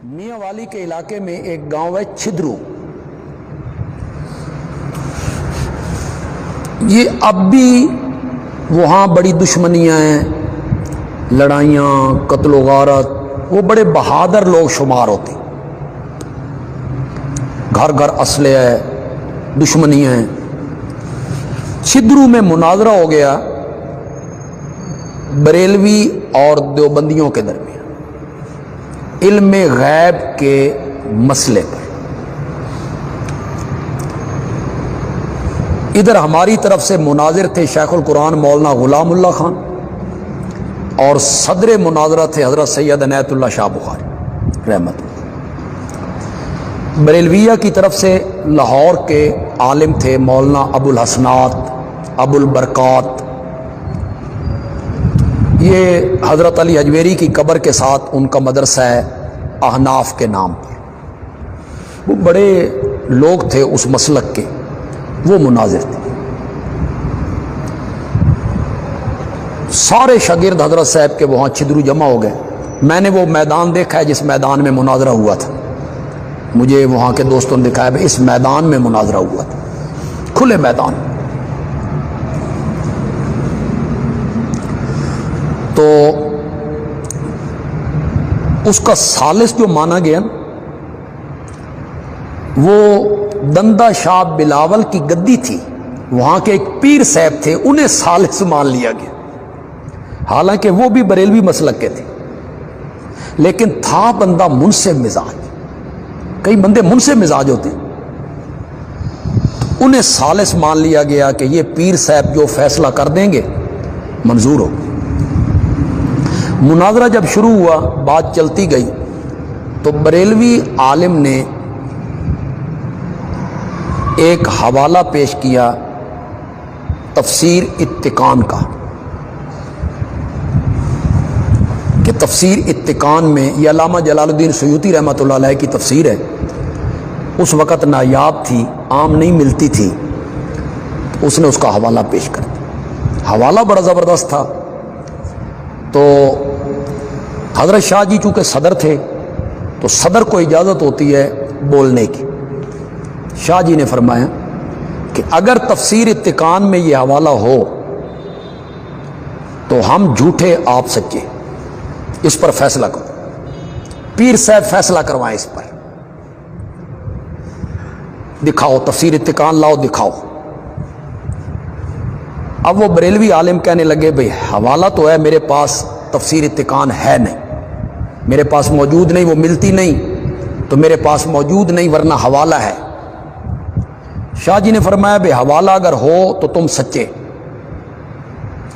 میاں والی کے علاقے میں ایک گاؤں ہے چھدرو. یہ اب بھی وہاں بڑی دشمنیاں ہیں، لڑائیاں، قتل و غارت. وہ بڑے بہادر لوگ شمار ہوتے، گھر گھر اسلحہ ہے، دشمنیاں ہیں. چھدرو میں مناظرہ ہو گیا بریلوی اور دیوبندیوں کے درمیان علم غیب کے مسئلے پر. ادھر ہماری طرف سے مناظر تھے شیخ القرآن مولانا غلام اللہ خان، اور صدر مناظرہ تھے حضرت سید عنایت اللہ شاہ بخاری رحمت اللہ. بریلویہ کی طرف سے لاہور کے عالم تھے مولانا ابو الحسنات، ابو البرکات. یہ حضرت علی حجویری کی قبر کے ساتھ ان کا مدرسہ ہے احناف کے نام پر. وہ بڑے لوگ تھے اس مسلک کے، وہ مناظر تھے. سارے شاگرد حضرت صاحب کے وہاں چھدرو جمع ہو گئے. میں نے وہ میدان دیکھا ہے جس میدان میں مناظرہ ہوا تھا. مجھے وہاں کے دوستوں نے دکھایا کہ اس میدان میں مناظرہ ہوا تھا، کھلے میدان. تو اس کا ثالث جو مانا گیا وہ دندہ شاہ بلاول کی گدی تھی. وہاں کے ایک پیر صاحب تھے، انہیں ثالث مان لیا گیا. حالانکہ وہ بھی بریلوی مسلک کے تھے، لیکن تھا بندہ منصف مزاج. کئی بندے منصف مزاج ہوتے، تو انہیں ثالث مان لیا گیا کہ یہ پیر صاحب جو فیصلہ کر دیں گے منظور ہو. مناظرہ جب شروع ہوا، بات چلتی گئی، تو بریلوی عالم نے ایک حوالہ پیش کیا تفسیر اتقان کا، کہ تفسیر اتقان میں یہ علامہ جلال الدین سیوطی رحمۃ اللہ علیہ کی تفسیر ہے. اس وقت نایاب تھی، عام نہیں ملتی تھی، تو اس نے اس کا حوالہ پیش کر دیا. حوالہ بڑا زبردست تھا. تو حضرت شاہ جی چونکہ صدر تھے تو صدر کو اجازت ہوتی ہے بولنے کی. شاہ جی نے فرمایا کہ اگر تفسیر اتقان میں یہ حوالہ ہو تو ہم جھوٹے آپ سچے، اس پر فیصلہ کرو. پیر صاحب فیصلہ کروائیں اس پر. دکھاؤ تفسیر اتقان لاؤ، دکھاؤ. اب وہ بریلوی عالم کہنے لگے بھئی حوالہ تو ہے میرے پاس، تفسیر اتقان ہے نہیں، میرے پاس موجود نہیں، وہ ملتی نہیں تو میرے پاس موجود نہیں، ورنہ حوالہ ہے. شاہ جی نے فرمایا بھئی حوالہ اگر ہو تو تم سچے،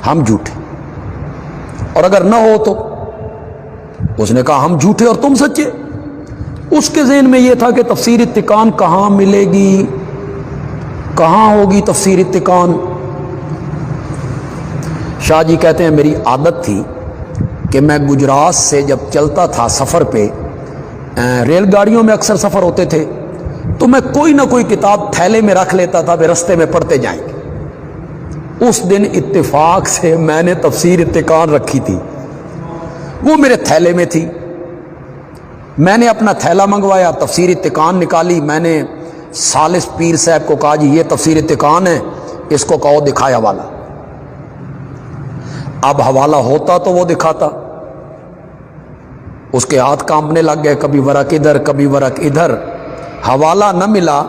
ہم جھوٹے، اور اگر نہ ہو تو. اس نے کہا ہم جھوٹے اور تم سچے. اس کے ذہن میں یہ تھا کہ تفسیر اتقان کہاں ملے گی، کہاں ہوگی تفسیر اتقان. شاہ جی کہتے ہیں میری عادت تھی کہ میں گجرات سے جب چلتا تھا سفر پہ، ریل گاڑیوں میں اکثر سفر ہوتے تھے، تو میں کوئی نہ کوئی کتاب تھیلے میں رکھ لیتا تھا کہ رستے میں پڑھتے جائیں گے. اس دن اتفاق سے میں نے تفسیر اتقان رکھی تھی، وہ میرے تھیلے میں تھی. میں نے اپنا تھیلا منگوایا، تفسیر اتقان نکالی. میں نے ثالث پیر صاحب کو کہا جی یہ تفسیر اتقان ہے، اس کو کہو دکھایا حوالہ. اب حوالہ ہوتا تو وہ دکھاتا، اس کے ہاتھ کانپنے لگ گئے، کبھی ورق ادھر کبھی ورق ادھر. حوالہ نہ ملا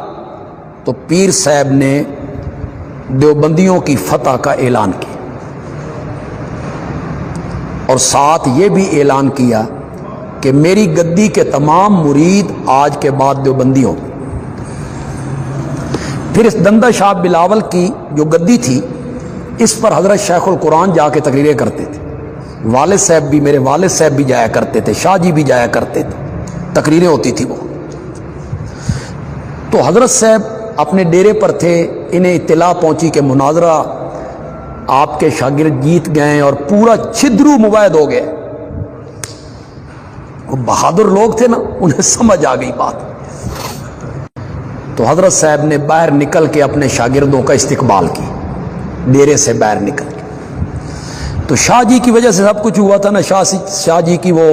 تو پیر صاحب نے دیوبندیوں کی فتح کا اعلان کیا، اور ساتھ یہ بھی اعلان کیا کہ میری گدی کے تمام مرید آج کے بعد دیوبندی ہوں. پھر اس دندہ شاہ بلاول کی جو گدی تھی، اس پر حضرت شیخ القرآن جا کے تقریریں کرتے تھے. والد صاحب بھی، میرے والد صاحب بھی جایا کرتے تھے، شاہ جی بھی جایا کرتے تھے، تقریریں ہوتی تھی وہ. تو حضرت صاحب اپنے ڈیرے پر تھے، انہیں اطلاع پہنچی کہ مناظرہ آپ کے شاگرد جیت گئے اور پورا چھدرو مباحث ہو گئے. وہ بہادر لوگ تھے نا، انہیں سمجھ آ گئی بات. تو حضرت صاحب نے باہر نکل کے اپنے شاگردوں کا استقبال کی، ڈیرے سے باہر نکل کے. تو شاہ جی کی وجہ سے سب کچھ ہوا تھا نا. شاہ جی کی وہ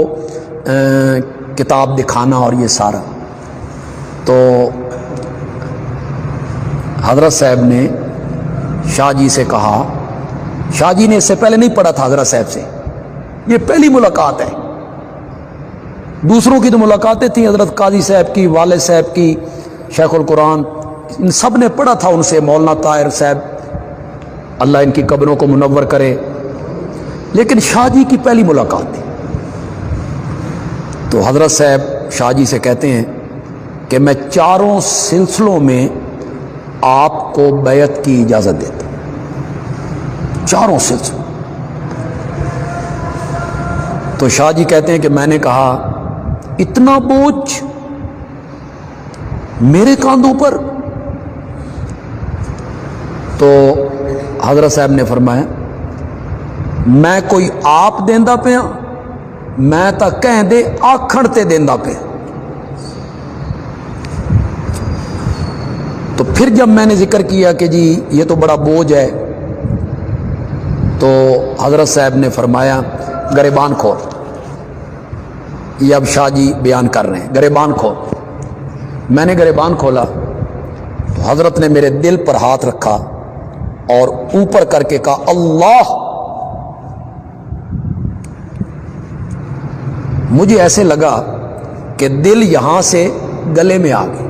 کتاب دکھانا اور یہ سارا. تو حضرت صاحب نے شاہ جی سے کہا، شاہ جی نے اس سے پہلے نہیں پڑھا تھا حضرت صاحب سے، یہ پہلی ملاقات ہے. دوسروں کی تو ملاقاتیں تھیں، حضرت قاضی صاحب کی، والد صاحب کی، شیخ القرآن، ان سب نے پڑھا تھا ان سے، مولانا طاہر صاحب اللہ ان کی قبروں کو منور کرے، لیکن شاہ جی کی پہلی ملاقات تھی. تو حضرت صاحب شاہ جی سے کہتے ہیں کہ میں چاروں سلسلوں میں آپ کو بیعت کی اجازت دیتا ہوں، چاروں سلسلوں. تو شاہ جی کہتے ہیں کہ میں نے کہا اتنا بوجھ میرے کاندھوں پر؟ تو حضرت صاحب نے فرمایا میں کوئی آپ دیندا پیا، میں تا کہہ دے آکھڑ تے دیندا پیا. تو پھر جب میں نے ذکر کیا کہ جی یہ تو بڑا بوجھ ہے، تو حضرت صاحب نے فرمایا گریبان کھول. یہ اب شاہ جی بیان کر رہے ہیں، گریبان کھول. میں نے گریبان کھولا تو حضرت نے میرے دل پر ہاتھ رکھا اور اوپر کر کے کہا اللہ. مجھے ایسے لگا کہ دل یہاں سے گلے میں آ گئی.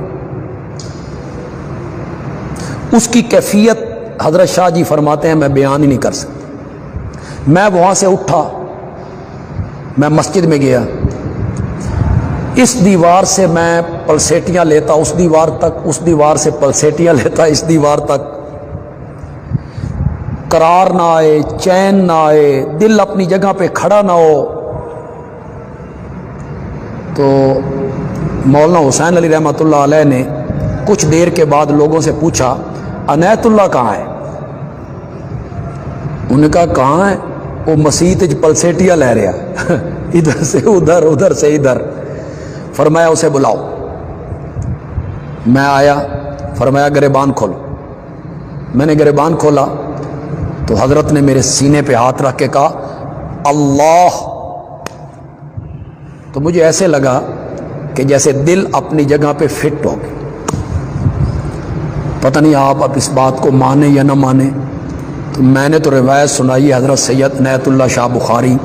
اس کی کیفیت حضرت شاہ جی فرماتے ہیں میں بیان ہی نہیں کر سکتا. میں وہاں سے اٹھا، میں مسجد میں گیا، اس دیوار سے میں پلسیٹیاں لیتا اس دیوار تک، اس دیوار سے پلسیٹیاں لیتا اس دیوار تک. قرار نہ آئے، چین نہ آئے، دل اپنی جگہ پہ کھڑا نہ ہو. تو مولانا حسین علی رحمۃ اللہ علیہ نے کچھ دیر کے بعد لوگوں سے پوچھا عنایت اللہ کہاں ہے؟ انہوں نے کہا کہاں ہے؟ وہ مسیت پلسیٹیاں لے رہا ادھر سے ادھر، ادھر سے ادھر. فرمایا اسے بلاؤ. میں آیا، فرمایا گریبان کھولو. میں نے گریبان کھولا تو حضرت نے میرے سینے پہ ہاتھ رکھ کے کہا اللہ. تو مجھے ایسے لگا کہ جیسے دل اپنی جگہ پہ فٹ ہو گیا. پتہ نہیں آپ اب اس بات کو مانیں یا نہ مانیں. تو میں نے تو روایت سنائی حضرت سید عنایت اللہ شاہ بخاری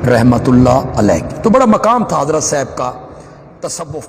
رحمۃ اللہ علیہ کی. تو بڑا مقام تھا حضرت صاحب کا تصوف.